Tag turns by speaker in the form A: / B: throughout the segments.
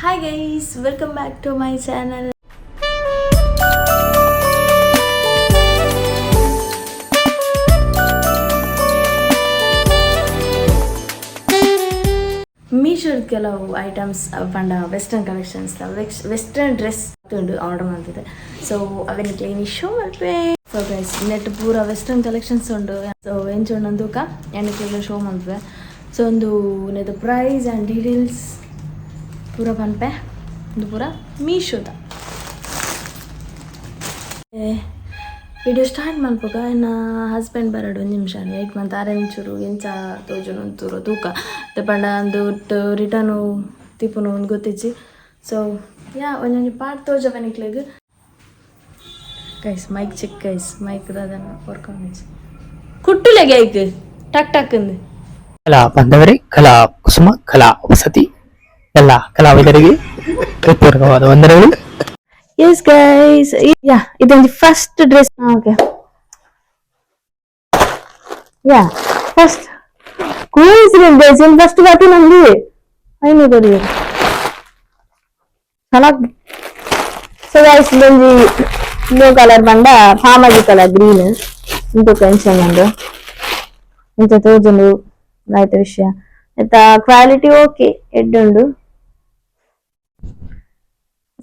A: Hi guys, welcome back to my channel. ಮೀಶೋದ ಕೆಲವು items ಪಂಡ western collections western dress ಉಂಟು order ಮಾಡ್ತಿದ್ದೆ. So ಅವನ್ನ clean show Malpe. So guys net ಪೂರ western collections ಉಂಟು. ಸೊ ಎಂಚೊಂದೂಕ ಎಣ್ಣೆ ಶೋ ಮಲ್ಪೆ. ಸೊ ಒಂದು ನೆದ ಪ್ರೈಸ್ ಆ್ಯಂಡ್ ಡೀಟೇಲ್ಸ್ ಪೂರ ಪನ್ಪೆ ಒಂದು ಪೂರ ಮೀಶೋದ ವಿಡಿಯೋ ಸ್ಟಾರ್ಟ್ ಮಲ್ಪಗ ಇನ್ನು ಹಸ್ಬೆಂಡ್ ಬರಡು ಒಂದು ನಿಮಿಷ ವೆಯ್ಟ್ ಮಾಡ್ತಾರೆ. ಒಂಚೂರು ಎಂಚ ತೋಜುನು ಒಂಚೂರು ತೂಕ ಪಂಡ ಒಂದು ರಿಟರ್ನು ತಿಪ್ಪುನು ಒಂದು ಗೊತ್ತಿಜ್ಜಿ. ಸೊ ಒಂದೊಂದು ಪಾಟ್ ತೋಜವನಿಕ್ಲೆಗ್ guys mic check guys mic ಅದನ್ನು ವರ್ಕೊಂಡು ಕುಟ್ಟುಲೆಗೆ ಐಕ್ ಟಕ್ ಟಕ್ ಅಂದು
B: ಕಲಾ ಬಾಂಧವರೇ, ಕಲಾ ಕುಸುಮ, ಕಲಾ ವಸತಿ ಎಲ್ಲ ಕಲಾವಿದರಿಗೆ ಹೃತ್ಪೂರ್ವಕವಾದ ವಂದನೆಗಳು.
A: ಎಸ್ ಗೈಸ್, ಇದೊಂದು first dress. Okay, first coincident guys, ಇದು ಫಸ್ಟ್ ಬಾಟಿ ನಂದು ಐನು ಬರಿ ಚೆನ್ನಾಗಿ. ಸೊ ಗೈಸ್ ಇದೊಂದು ಬ್ಲೂ ಕಲರ್ ಬಂಡ ಫಾರ್ಮಜಿ ಕಲರ್ ಗ್ರೀನ್ ಇಂತ ಟೆನ್ಷನ್ ಅಂದು ಇಂತ ತೋಜುಂಡು ಆಯ್ತ ವಿಷಯ ಆಯ್ತ. ಕ್ವಾಲಿಟಿ ಓಕೆ ಎಡ್ಡುಂಡು,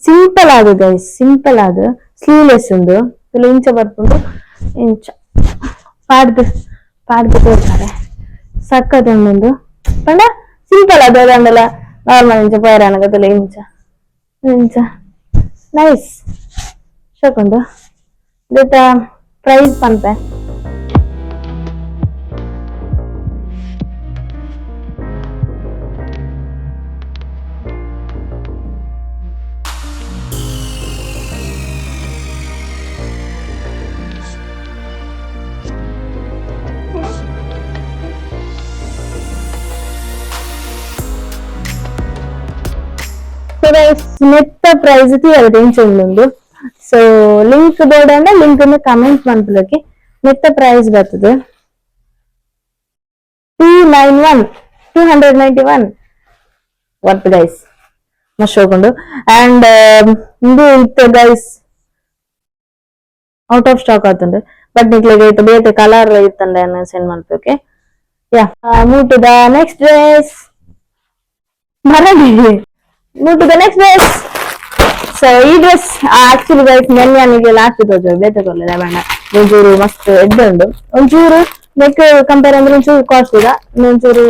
A: ಸಿಂಪಲ್ ಆದ ಗೈಸ್, ಸಿಂಪಲ್ ಆದ ಸ್ಲೀವ್ಲೆಸ್ ಉಂಡು. ಕೆಲವು ಇಂಚ ಬರ್ಪುಂಡು, ಇಂಚ ಪಾಡ್ದು ತೋರ್ತಾರೆ ಸಕ್ಕತ್ ಉಂಡು ಪಂಡ ಸಿಂಪಲ್ ಆದ ಅದಂಡಲ ನಾರ್ಮಲ್ ಇಂಚ ಪೈರಾನಗದಲ್ಲ ಇಂಚ ಇಂಚ ನೈಸ್ ಶೋಕುಂಡು. ಇದತ್ತ ಪ್ರೈಸ್ ಪನ್ಪೆ ನೆತ್ತ ಪ್ರೈಸ್ ಎರಡು. ಸೊ ಲಿಂಕ್ ಬೋರ್ಡ್ ಅಂದ್ರೆ ಲಿಂಕ್ ಕಮೆಂಟ್ ಮಾಡ್ಲಿಕ್ಕೆ ನೆತ್ತ ಪ್ರೈಸ್ ಬರ್ತದೆ 291 ವರ್ತ್ ಗೈಸ್ ಮಸ್ಟ್ ಹೋಗ್ಕೊಂಡು. ಅಂಡ್ ಇದು ಇತ್ತು ಗೈಸ್, ಔಟ್ ಆಫ್ ಸ್ಟಾಕ್ ಆತುಂಡು. ಬಟ್ ನಿಕ್ಲೆಗೆ ಇತ್ತು ಬೇತೆ ಕಲರ್ ಇತ್ತಂಡ ಸೆಂಡ್ ಮಾಡ್ಬೇಕು. Move to the next dress. Move to the next dress. So ಈ ಡ್ರೆಸ್ ಆಕ್ಚುಲಿ ಗೈಸ್ ನೆನ್ನೆ ಲಾಸ್ಟ್ ತೋಜು ಬೇತೆ ಕೊಲ್ಲದ ಬೇಡ. ಒಂಚೂರು ಮಸ್ತ್ ಎಡ್ಡುಂಡು, ಒಂಚೂರು ನೆಕ್ ಕಂಪೇರ್ ಅಂದ್ರೆ ಒಂಚೂರು ಕಾಸ್ಟ್ ಈಗ ಒಂಚೂರು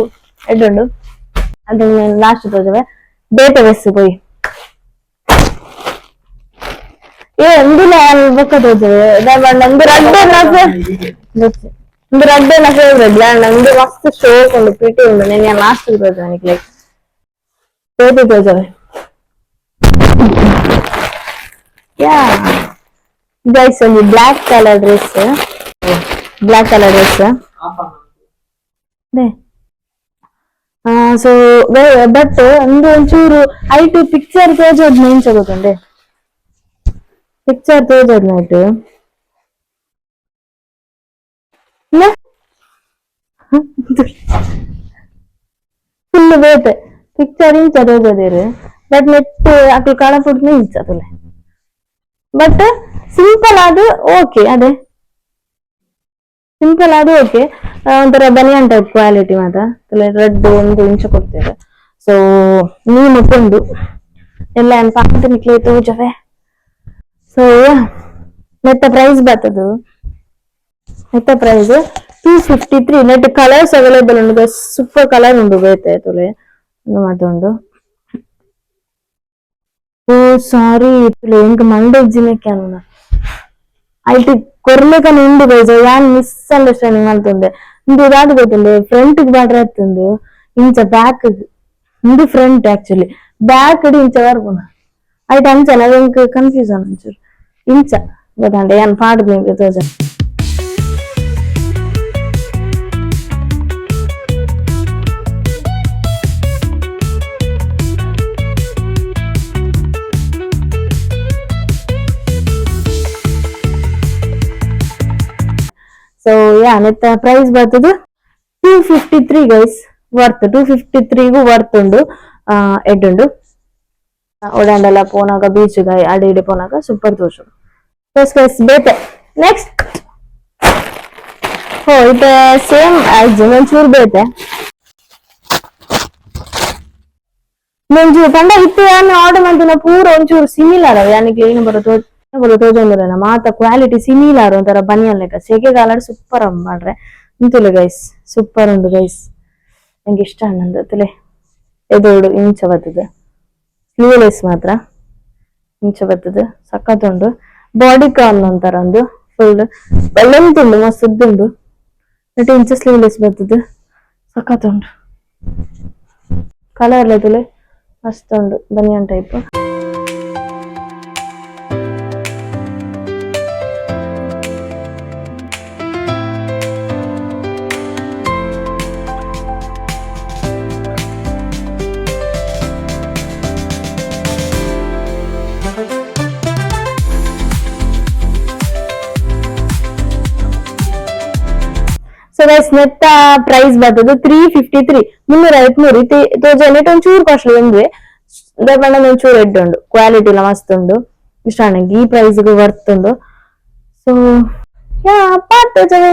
A: ಎಡ್ಡುಂಡು. ಅದು ಲಾಸ್ಟ್ ತೋಜವೆ ಬೇತೆ ಡ್ರೆಸ್ ಪೋಯಿ ಎಂದಿನ ಬೊಕ್ಕ ತೋಜವೆ ನಂದು ರಡ್ಡೆ ನ ಫೇವ್ರೆಟ್ ನಂದು ಮಸ್ತ್ ಶೋಕ್ ಉಂಡು, ಪ್ರಿಟಿ ಉಂಡು. ನೆನ್ನೆ ಲಾಸ್ಟ್ ತೋಜವೆ ನನಗೆ ಲೈಕ್ ಬೇತೆ ತೋಜವೆ. ಗೈಸ್ ಒಂದು black colour dress so but ಒಂದು ಒಂಚೂರು ಐಟು ಪಿಕ್ಚರ್ ತೋಜೋದ್ ಮೇಂಚ ಗೊತ್ತುಂಡೆ, ಪಿಕ್ಚರ್ ತೋಜೋದ್ ನೈಟು ಫುಲ್ ಬೇತೆ ಪಿಕ್ಚರ್ ಇಂಚ ತೋಜೋದಿರು. ಬಟ್ ನೆಟ್ ಅಕ್ಲು ಕಳಪುಡ್ತು ಇಂಚ ತುಲೆ. ಬಟ್ ಸಿಂಪಲ್ ಆದ ಓಕೆ, ಅದೇ ಸಿಂಪಲ್ ಆದ ಓಕೆ. ಒಂಥರ ಬನಿಯನ್ ಟೈಪ್ ಕ್ವಾಲಿಟಿ ಮಾತ್ರ ರೆಡ್ ಒಂದು ಇಂಚ ಕೊಡ್ತೇವೆ. ಸೊ ನೀವು ಮುಟ್ಕೊಂಡು ಎಲ್ಲ ಪಾಂತ ನಿಕ್ಲೆ ತೋಜವೆ. ಸೊ ನೆತ್ತ ಪ್ರೈಸ್ ಬರ್ತದು, ನೆತ್ತ ಪ್ರೈಸ್ 253. ನೆಟ್ ಕಲರ್ಸ್ ಅವೈಲೇಬಲ್ ಉಂಡು, ಸೂಪರ್ ಕಲರ್ ಉಂಡು ಬೇತೆ ತುಲೆ ಮಾತುಂಡು. ಓ ಸಾರಿ ಎಂಕ್ ಮಂಡೆ ಇಜ್ಜಿನಕ್ಕೆ ಅನ್ನ ಐಟಿ ಕೊರ್ಲೆಕನ ಉಂಡು ಗೈಸ್. ಯಾನ್ ಮಿಸ್ ಅಂಡರ್ಸ್ಟ್ಯಾಂಡಿಂಗ್ ಮಾಡ್ತುಂಡೆ. ಇಂದು ಇದಾದ ಗೊತ್ತುಂಡೆ ಫ್ರಂಟ್ ಬಾಡ್ರೆ ಹತ್ತುಂಡು ಇಂಚ ಬ್ಯಾಕ್ ಇಂದು ಫ್ರಂಟ್ ಆಕ್ಚುಲಿ ಬ್ಯಾಕ್ ಇಡಿ ಇಂಚ ಬರ್ಪುನ ಐಟ್ ಅಂಚನ ಎಂಕ್ ಕನ್ಫ್ಯೂಸನ್ ಒಂಚೂರು ಇಂಚ ಗೊತ್ತಾಂಡೆ ಯಾನ್ ಪಾಡ್ದು ನಿಂಗೆ ತೋಜ. ಸೊ ನೆತ್ತ ಪ್ರೈಸ್ ಬರ್ತದೆ 253 ಗೈಸ್. ವರ್ತ್ 253ಗೂ ವರ್ತ್ ಉಂಡು ಎಡ್ಡುಂಡು. ಒಡಾಂಡೆಲ್ಲ ಪೋನಾಗ ಬೀಚ್ಗ ಅಡೆ ಇಡೆ ಪೋನಾಗ ಸೂಪರ್ ತೋಜು ಪ್ಲಸ್ ಪ್ಲಸ್ ಬೇತೆ ನೆಕ್ಸ್ಟ್ ಓ ಇದು ಸೇಮ್ ಒಂಚೂರು ಬೇತೆ ಒಂಚೂರು ಪಂಡ ಇತ್ತು ಆರ್ಡರ್ ಮಾಡ್ತೀನಿ ಪೂರ ಒಂಚೂರು ಸಿಮಿಲರ್ ಅವ ಯಾನಿಗೆ ಏನು ಬರೋ ತೋಜೊಂದಿಲ್ಲ ಮಾತ ಕ್ವಾಲಿಟಿ ಸಿಮಿಲರ್ ಒಂಥರ ಬನಿಯನ್ ಲೆಕ್ಕ ಸೆಕೆಗಾಲ ಸೂಪರ್ ಮಾಡ್ರೆ ಇಂತುಲೆ ಗೈಸ್ ಸೂಪರ್ ಉಂಡು ಗೈಸ್ ನಂಗೆ ಇಷ್ಟ ಅನ್ನಂದು ತಲೆ ಎದೋಡು ಇಂಚ ಬರ್ತದೆ ಸ್ಲೀವ್ಲೆಸ್ ಮಾತ್ರ ಇಂಚ ಬರ್ತದೆ ಸಖತ್ತುಂಡು ಬಾಡಿ ಕಾನ್ ಅಂತಾರ ಒಂದು ಫುಲ್ ಲೆಂತ್ ಉಂಡು ಮಸ್ತ್ ಉದ್ದುಂಡು 2 ಇಂಚ ಸ್ಲೀವ್ಲೆಸ್ ಬರ್ತದೆ ಸಖತ್ತುಂಡು ಕಲರ್ ತುಲೆ ಮಸ್ತ್ ಉಂಡು ಬನಿಯನ್ ಟೈಪ್ ಸೊ ಗೈಸ್ ನೆತ್ತ ಪ್ರೈಸ್ ಬರ್ತದೆ 353 353 ತೋಜನೆಟ್ ಒಂಚೂರು ಕಾಸ್ಟ್ಲಿ ಒಂದು ದಯಪಂಡ ಒಂಚೂರು ಎಡ್ಡು ಉಂಡು ಕ್ವಾಲಿಟಿ ಎಲ್ಲ ಮಸ್ತ್ ಉಂಡು ಇಷ್ಟ ನನಗೆ ಈ ಪ್ರೈಸ್ಗೆ ವರ್ತ್ ಉಂಡು ಸೊ ಯಾ ಪಾರ್ತದೆ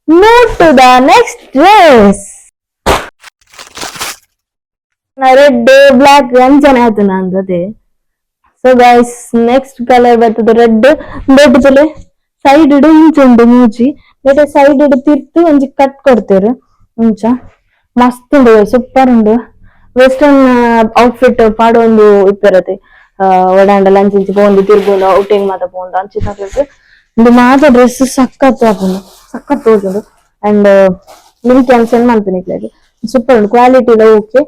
A: move to the next dress red black ಅಂಜನೆ ಆಯ್ತು ನಂದದೆ ಸೊ ಗೈಸ್ ನೆಕ್ಸ್ಟ್ ಕಲರ್ ಬರ್ತದೆ ರೆಡ್ ಬೆಡ್ ಸೈಡ್ ಇಡು ಇಂಚುಂಡು ಮೂಜಿ ಬೇಟೆ ಸೈಡ್ ಇಡು ತಿರ್ತು ಒಂಜಿ ಕಟ್ ಕೊಡ್ತೇರು ಇಂಚ ಮಸ್ತ್ ಉಂಡು ಸೂಪರ್ ಉಂಡು ವೆಸ್ಟರ್ನ್ ಔಟ್ಫಿಟ್ ಪಾಡು ಒಂದು ಇಪ್ಪರತೆ ಒಡಾಂಡ ಲಂಚ್ ಇಂಚಿ ಪೋಂದು ತಿರ್ಗುಂಡು ಔಟಿಂಗ್ ಮಾತ ಪೋಂಡು ಅಂಚಿನ ಒಂದು ಮಾತ ಡ್ರೆಸ್ ಸಖತ್ ಆಪುಂಡು ಸಖತ್ ತೋಜುಂಡು ಅಂಡ್ ಲಿಂಕ್ ಕ್ಯಾನ್ಸಲ್ ಮಲ್ಪನಿಕ್ಲಾಗಿ ಸೂಪರ್ ಉಂಡು ಕ್ವಾಲಿಟಿ ಎಲ್ಲ ಓಕೆ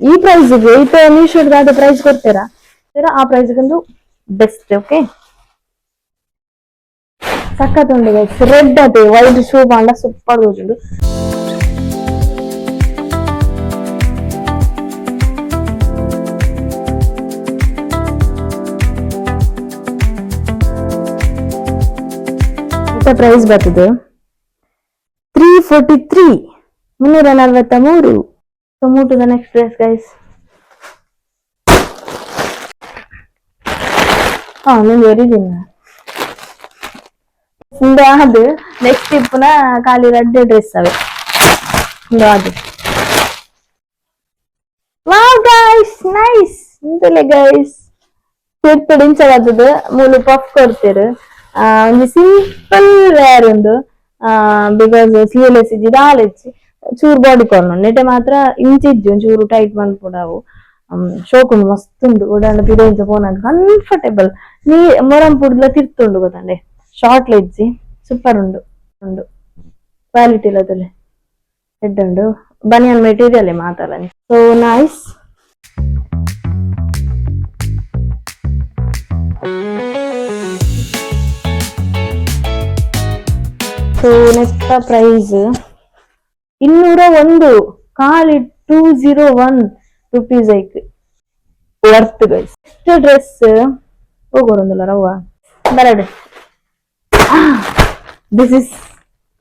A: ಈ ಪ್ರೈಸ್ಗೆ ಇಪ್ಪ ಮೀಶೋದ ಅದೇ ಪ್ರೈಸ್ ಕೊಡ್ತೀರಾ ಆ ಪ್ರೈಸ್ಗೊಂದು ಬೆಸ್ಟ್ ಓಕೆ ಸಖತ್ ಉಂಡು ರೆಡ್ ಅದೇ ವೈಟ್ ಶೂ ಬಾಂಡ ಸೂಪರ್ ತೋಜುಂಡು ಪ್ರೈಸ್ ಬರ್ತದೆ 343 343 so move to the next dress guys ನಿಮ್ಗೆ ಎರಿದಿನ ಅದು ನೆಕ್ಸ್ಟ್ ಇಪ್ಪುನ ಖಾಲಿ ರೆಡ್ ಡ್ರೆಸ್ ಅವೆ ಅದು ವಾವ್ ಗೈಸ್ ನೈಸ್ ಇಂತಲೆ ಗೈಸ್ ತಿರ್ತಡು ಇಂಚ ಬರ್ತದೆ ಮೂಲು ಪಫ್ ಕೊಡ್ತೇರು ಒಂದು ಸಿಂಪಲ್ ವೇರ್ ಉಂಡು ಬಿಕಾಸ್ ಸ್ಲೀವ್ಲೆಸ್ ಇಜ್ಜಿದ ಆಲೆಚ್ಚಿ ಚೂರು ಬಾಡಿ ಕಾರ್ನ್ ನೆಟೆ ಮಾತ್ರ ಇಂಚಿಜ್ಜು ಚೂರು ಟೈಟ್ ಮಲ್ಪುಡಾವು ಶೋಕುಂಡು ಮಸ್ತ್ ಉಂಡು ಉಡಾಂಡ ಪಿದೆ ಇಂಚ ಪೋನಾಗ ಕಂಫರ್ಟೇಬಲ್ ನೀ ಮೊರಂ ಪುಡ್ಲ ತಿರ್ತುಂಡು ಗೊತ್ತಂಡೆ ಶಾರ್ಟ್ ಲೆಜ್ಜಿ ಸೂಪರ್ ಉಂಡು ಉಂಡು ಕ್ವಾಲಿಟಿ ಇಲ್ಲದಲೆ ಹೆಡ್ ಉಂಡು ಬನಿಯನ್ ಮೆಟೀರಿಯಲ್ ಮಾತಾಡ so nice so next price 201 ಖಾಲಿ 201 ರುಪೀಸ್ ಐಕ್ ವರ್ತ್ ಗೈಸ್ ನೆಕ್ಸ್ಟ್ ಡ್ರೆಸ್ ಹೋಗೋರೊಂದಿಲ್ಲ ರವ್ವ ಬರಡೆ this is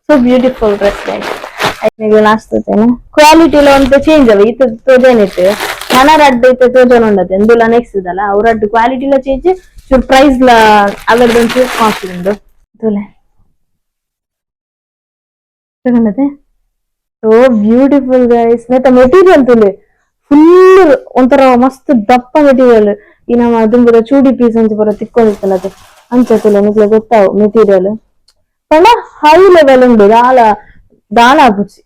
A: so beautiful dress guys last ತೋಚೇನೆ ಕ್ವಾಲಿಟಿ ಎಲ್ಲ ಒಂದು ಚೇಂಜ್ ಅವ ಇತ್ತು ತೋಜೇನಿತ್ತು ಮನ ರಡ್ಡು ಇತ್ತು ತೋಜೋನ್ ಉಂಡತೆ ಎಂದುಲ ನೆಕ್ಸ್ಟ್ ಇದಲ್ಲ ಅವ್ರ ರಡ್ಡು ಕ್ವಾಲಿಟಿ ಎಲ್ಲ ಚೇಂಜ್ ಚೂರು ಪ್ರೈಸ್ ಲ ಅವರದೊಂದು ಚೂರು ಕಾಸ್ಟ್ಲಿ ಉಂಡು ತೋಲೆ ತಗೊಂಡತೆ ಸೊ ಬ್ಯೂಟಿಫುಲ್ ಗೈಸ್ ನೆತ್ತ ಮೆಟೀರಿಯಲ್ ತುಲೆ ಫುಲ್ ಒಂಥರ ಮಸ್ತ್ ದಪ್ಪ ಮೆಟೀರಿಯಲ್ ಈ ನಮ್ಮ ದುಂಬುದ ಚೂಡಿ ಪೀಸ್ ಅಂತ ಬರೋ ತಿಕ್ಕೊಂಡಿತ್ತಲ್ಲ ಅದು ಅಂಚತುಲೆ ನಿಕ್ಲೆ ಗೊತ್ತಾವು ಮೆಟೀರಿಯಲ್ ಪಂಡ ಹೈ ಲೆವೆಲ್ ಉಂಡು ದಾಲ ಆಪುಜಿ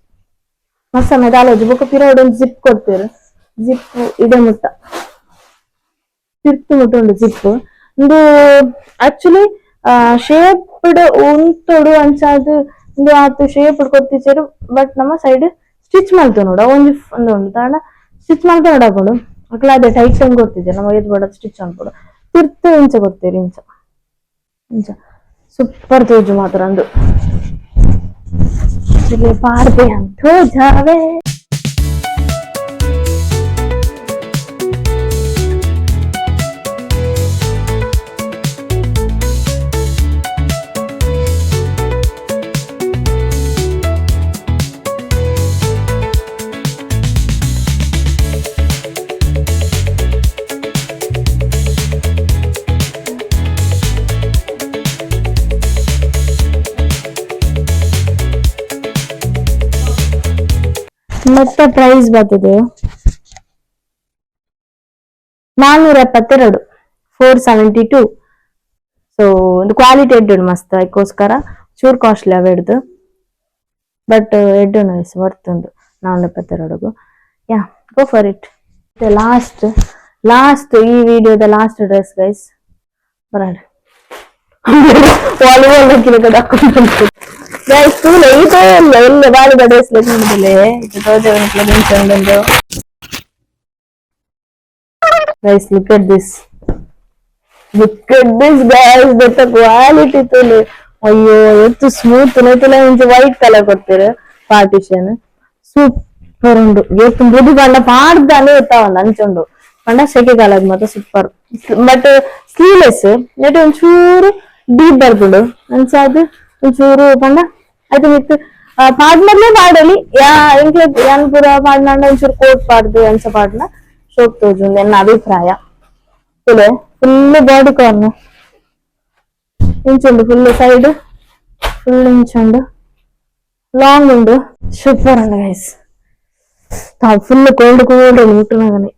A: ಮಸ್ಸಮ್ಮೆ ದಾಲೋಜಿ ಬೊಕ್ಕ ಪಿರಾಡ್ ಒಂದು ಜಿಪ್ ಕೊಡ್ತೇರು ಜಿಪ್ ಇದೆ ಮುಟ್ಟ ತಿರ್ತು ಮುಟ್ಟ ಉಂಡು ಜಿಪ್ ಒಂದು ಆಕ್ಚುಲಿ ಶೇಪ್ಡ್ ಉಂತೊಡು ಅಂಚಾದು ಒಂದು ಆತು ಶೇಪ್ಡ್ ಕೊಡ್ತಿಚೇರು ಬಟ್ ನಮ್ಮ ಸೈಡ್ ಸ್ಟಿಚ್ ಮಾಡ್ತೇವೆ ನೋಡ ಒಂದು ಉಂಟು ತಾಂಡ ಸ್ಟಿಚ್ ಮಾಡ್ತಾ ನೋಡಾಕೊಂಡು ಅಕ್ಲ ಅದೇ ಟೈಟ್ ಹೆಂಗ್ ಗೊತ್ತಿದೆ ನಮ್ಮ ಏದ್ ಬಡ ಸ್ಟಿಚ್ ಅನ್ಕೊಡು ತಿರ್ತು ಇಂಚ ಕೊಡ್ತೀರಿ ಇಂಚ ಸೂಪರ್ ತೋಜು ಮಾತ್ರ ಅಂದು ಪಾಡ್ದೆ ಅಂತೋ ಜಾವೆ ಮತ್ತೆ ಪ್ರೈಸ್ ಬರ್ತದೆ 472, 472. ಸೊ ಒಂದು ಕ್ವಾಲಿಟಿ ಎಡ್ಡು ಮಸ್ತ್ ಅದಕ್ಕೋಸ್ಕರ ಚೂರ್ ಕಾಸ್ಟ್ಲಿ ಅವ ಹಿಡ್ದು, ಬಟ್ ಎಡ್ಡು ನೈಸ್ ವರ್ತ್ ಉಂಡು 472. ಯಾ, ಗೋ ಫಾರ್ ಇಟ್. ಲಾಸ್ಟ್ ಈ ವಿಡಿಯೋದ ಲಾಸ್ಟ್ ಡ್ರೆಸ್ ಗೈಸ್, ಬರೋಣ ವಾಲಿಬಾಲ್ ಗೈಸ್ ತೂಲೆ ಈತೇ ಇಲ್ಲ ಎಲ್ಲ ಬಾಲಿಗ ಡ್ರೆಸ್ ನೋಡಿದಿಲ್ಲ ಇದು ತೋಜವನಿಗೆ guys look at this guys, that quality ತೂಲೆ ಅಯ್ಯೋ ಎಷ್ಟು ಸ್ಮೂತ್ ನೈತಲ್ಲ ಇಂಚ ವೈಟ್ ಕಲರ್ ಕೊಡ್ತೀರ ಪಾರ್ಟಿಷನ್ ಸೂಪರ್ ಉಂಡು ಎಷ್ಟು ಬುಡಿ ಬಣ್ಣ ಪಾಡ್ದಾನೆ ಇರ್ತಾವಲ್ಲ ಅಂಚುಂಡು ಪಂಡ ಸೆಕೆ ಕಾಲದ ಮಾತ್ರ ಸೂಪರ್. ಬಟ್ ಸ್ಲೀವ್ಲೆಸ್ ನೆಟ್ ಒಂಚೂರು ಡೀಪ್ ಬರ್ದುಂಡು ಅನ್ಸಾದು ಒಂಚೂರು ಪಂಡ ಅದು ಮಿತ್ತು ಪಾಡ್ನಲ್ಲೇ ಪಾಡಲಿ ಇಂಕ್ಲೆ ಯಾನ್ ಪೂರ ಪಾಡ್ನಂಡ ಒಂಚೂರು ಕೋಟ್ ಪಾಡ್ದು ಅನ್ಸ ಪಾಡ್ನ ಶೋಕ್ ತೋಜುಂಡು ಎನ್ನ ಅಭಿಪ್ರಾಯ. ಫುಲ್ ಬಾಡಿ ಕಾರ್ನ್ ಇಂಚುಂಡು, ಫುಲ್ ಸೈಡ್ ಫುಲ್ ಇಂಚುಂಡು, ಲಾಂಗ್ ಉಂಡು, ಸೂಪರ್ ಉಂಡು ಗೈಸ್. ಫುಲ್ ಕೋಲ್ಡ್ ಮುಟ್ಟನಾಗನೆ.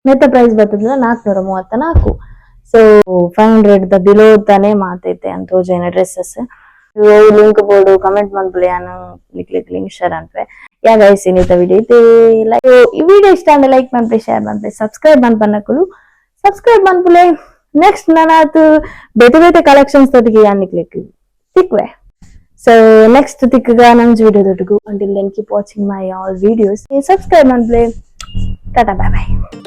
A: ಮೆತ್ತ ಪ್ರೈಸ್ ಬರ್ತದಲ್ಲ 434. ಸೊ 500 ಬಿಲೋ ತಾನೆ ಮಾತೈತೆ ಅಂತ ತೋಜೇನ ಡ್ರೆಸ್ಸಸ್ ಲಿಂಕ್ ಬೋರ್ಡು ಕಮೆಂಟ್ ಮಾಡ್ಬಿಡಿ ನಾನು ಲಿಂಕ್ ಶೇರ್ ಅಂತೆ. ಯಾ ಗೈಸ್ ಇನ್ನಿತ ವಿಡಿಯೋ ಐತೆ ಈ ವಿಡಿಯೋ ಇಷ್ಟ ಅಂದ್ರೆ ಲೈಕ್ ಮಾಡ್ಬೇ, ಶೇರ್ ಮಾಡ್ಬೇ, ಸಬ್ಸ್ಕ್ರೈಬ್ ಮಾಡ್ಬನ್ನಕುಲು ಸಬ್ಸ್ಕ್ರೈಬ್ ಮಾಡ್ಬಿಲೆ. ನೆಕ್ಸ್ಟ್ ನಾನಾತು ಬೇತೆ ಕಲೆಕ್ಷನ್ಸ್ ತೊಟ್ಟಿಗೆ ಯಾನಿಕ್ಲಿಕ್ ತಿಕ್ವೆ. ಸೊ ನೆಕ್ಸ್ಟ್ ತಿಕ್ಕಗ ನಂಜ್ ವಿಡಿಯೋ ತೊಟ್ಟಿಗೂ. Until then keep watching my all videos. Subscribe ಮಾಡ್ಬಿಲೆ. ಟಾಟಾ, ಬಾಯ್ ಬಾಯ್.